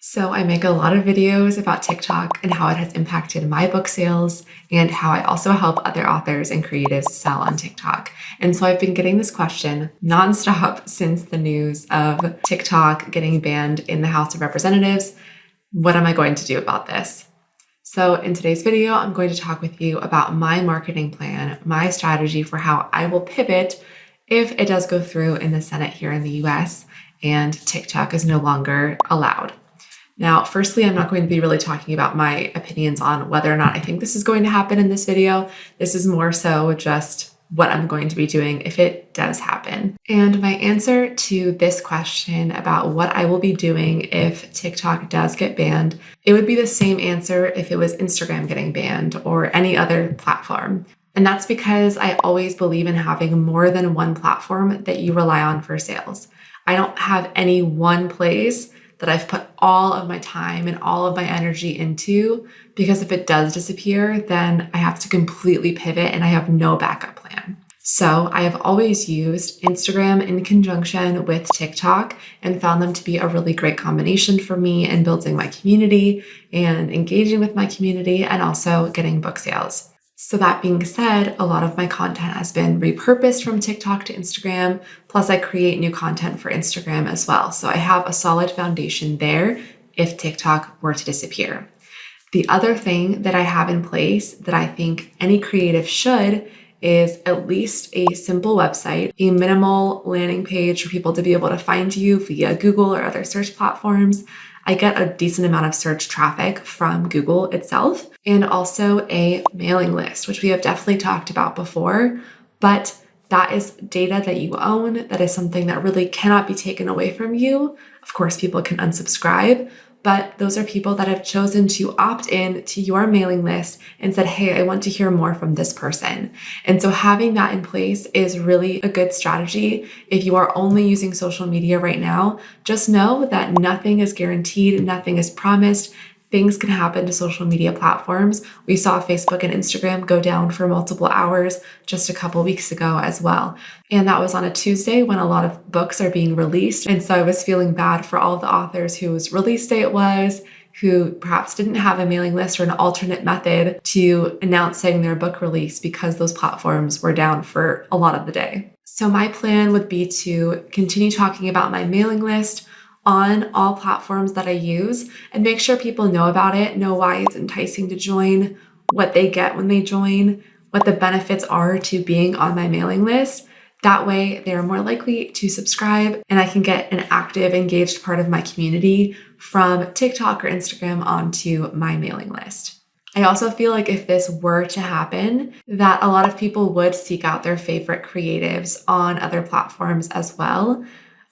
So I make a lot of videos about TikTok and how it has impacted my book sales and how I also help other authors and creatives sell on TikTok. And so I've been getting this question nonstop since the news of TikTok getting banned in the House of Representatives. What am I going to do about this? So in today's video, I'm going to talk with you about my marketing plan, my strategy for how I will pivot if it does go through in the Senate here in the US and TikTok is no longer allowed. Now, firstly, I'm not going to be really talking about my opinions on whether or not I think this is going to happen in this video. This is more so just what I'm going to be doing if it does happen. And my answer to this question about what I will be doing if TikTok does get banned, it would be the same answer if it was Instagram getting banned or any other platform. And that's because I always believe in having more than one platform that you rely on for sales. I don't have any one place that I've put all of my time and all of my energy into, because if it does disappear, then I have to completely pivot and I have no backup plan. So I have always used Instagram in conjunction with TikTok and found them to be a really great combination for me in building my community and engaging with my community and also getting book sales. So that being said, a lot of my content has been repurposed from TikTok to Instagram, plus I create new content for Instagram as well. So I have a solid foundation there if TikTok were to disappear. The other thing that I have in place that I think any creative should is at least a simple website, a minimal landing page for people to be able to find you via Google or other search platforms. I get a decent amount of search traffic from Google itself, and also a mailing list, which we have definitely talked about before, but that is data that you own. That is something that really cannot be taken away from you. Of course, people can unsubscribe, but those are people that have chosen to opt in to your mailing list and said, hey, I want to hear more from this person. And so having that in place is really a good strategy. If you are only using social media right now, just know that nothing is guaranteed, nothing is promised. Things can happen to social media platforms. We saw Facebook and Instagram go down for multiple hours just a couple weeks ago as well. And that was on a Tuesday when a lot of books are being released. And so I was feeling bad for all the authors whose release day it was, who perhaps didn't have a mailing list or an alternate method to announcing their book release because those platforms were down for a lot of the day. So my plan would be to continue talking about my mailing list on all platforms that I use and make sure people know about it, know why it's enticing to join, what they get when they join, what the benefits are to being on my mailing list. That way they are more likely to subscribe and I can get an active, engaged part of my community from TikTok or Instagram onto my mailing list. I also feel like if this were to happen, that a lot of people would seek out their favorite creatives on other platforms as well.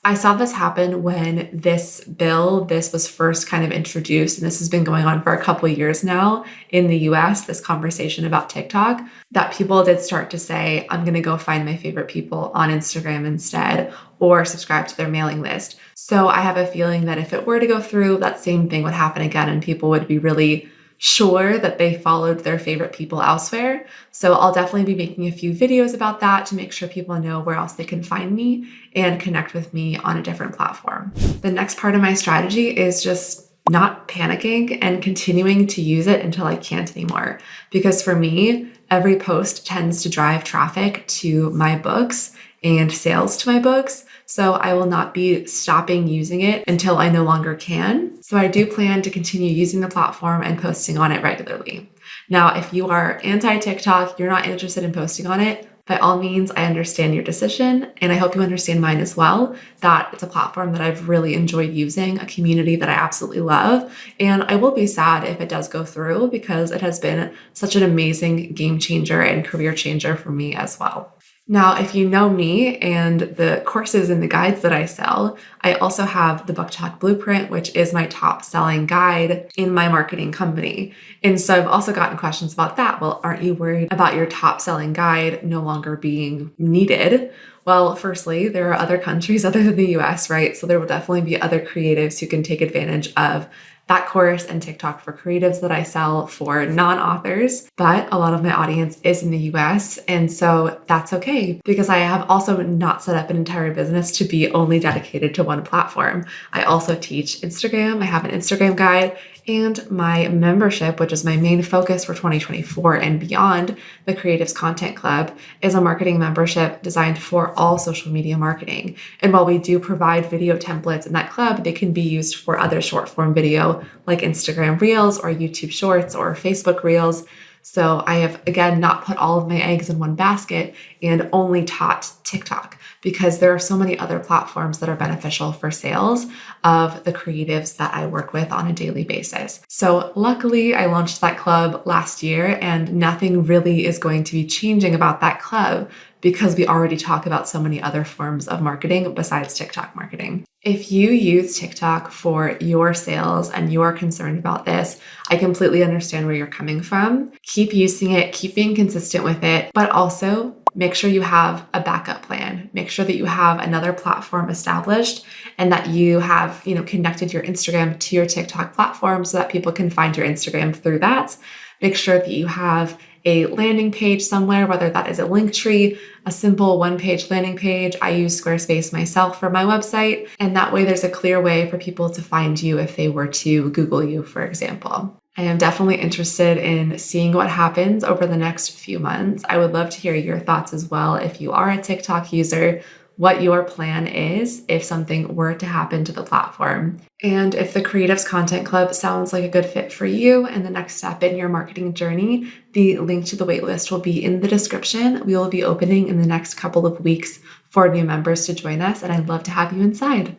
I saw this happen when this was first kind of introduced, and this has been going on for a couple of years now in the US, this conversation about TikTok, that people did start to say, I'm going to go find my favorite people on Instagram instead, or subscribe to their mailing list. So I have a feeling that if it were to go through, that same thing would happen again, and people would be really sure that they followed their favorite people elsewhere. So I'll definitely be making a few videos about that to make sure people know where else they can find me and connect with me on a different platform. The next part of my strategy is just not panicking and continuing to use it until I can't anymore. Because for me, every post tends to drive traffic to my books and sales to my books. So I will not be stopping using it until I no longer can. So I do plan to continue using the platform and posting on it regularly. Now, if you are anti-TikTok, you're not interested in posting on it, by all means, I understand your decision. And I hope you understand mine as well, that it's a platform that I've really enjoyed using, a community that I absolutely love. And I will be sad if it does go through because it has been such an amazing game changer and career changer for me as well. Now, if you know me and the courses and the guides that I sell, I also have the Book Talk Blueprint, which is my top selling guide in my marketing company. And so I've also gotten questions about that. Well, aren't you worried about your top selling guide no longer being needed? Well, firstly, there are other countries other than the US, right? So there will definitely be other creatives who can take advantage of that course and TikTok for creatives that I sell for non-authors, but a lot of my audience is in the US. And so that's okay because I have also not set up an entire business to be only dedicated to one platform. I also teach Instagram. I have an Instagram guide, and my membership, which is my main focus for 2024 and beyond, the Creatives Content Club, is a marketing membership designed for all social media marketing. And while we do provide video templates in that club, they can be used for other short form video like Instagram Reels or YouTube Shorts or Facebook Reels. So I have, again, not put all of my eggs in one basket and only taught TikTok because there are so many other platforms that are beneficial for sales of the creatives that I work with on a daily basis. So luckily, I launched that club last year, and nothing really is going to be changing about that club because we already talk about so many other forms of marketing besides TikTok marketing. If you use TikTok for your sales and you're concerned about this, I completely understand where you're coming from. Keep using it, keep being consistent with it, but also make sure you have a backup plan. Make sure that you have another platform established and that you have, connected your Instagram to your TikTok platform so that people can find your Instagram through that. Make sure that you have a landing page somewhere, whether that is a link tree, a simple one-page landing page. I use Squarespace myself for my website, and that way there's a clear way for people to find you if they were to Google you, for example. I am definitely interested in seeing what happens over the next few months. I would love to hear your thoughts as well. If you are a TikTok user, what your plan is if something were to happen to the platform. And if the Creatives Content Club sounds like a good fit for you and the next step in your marketing journey, the link to the waitlist will be in the description. We will be opening in the next couple of weeks for new members to join us, and I'd love to have you inside.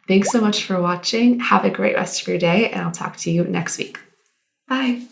Thanks so much for watching. Have a great rest of your day, and I'll talk to you next week. Bye.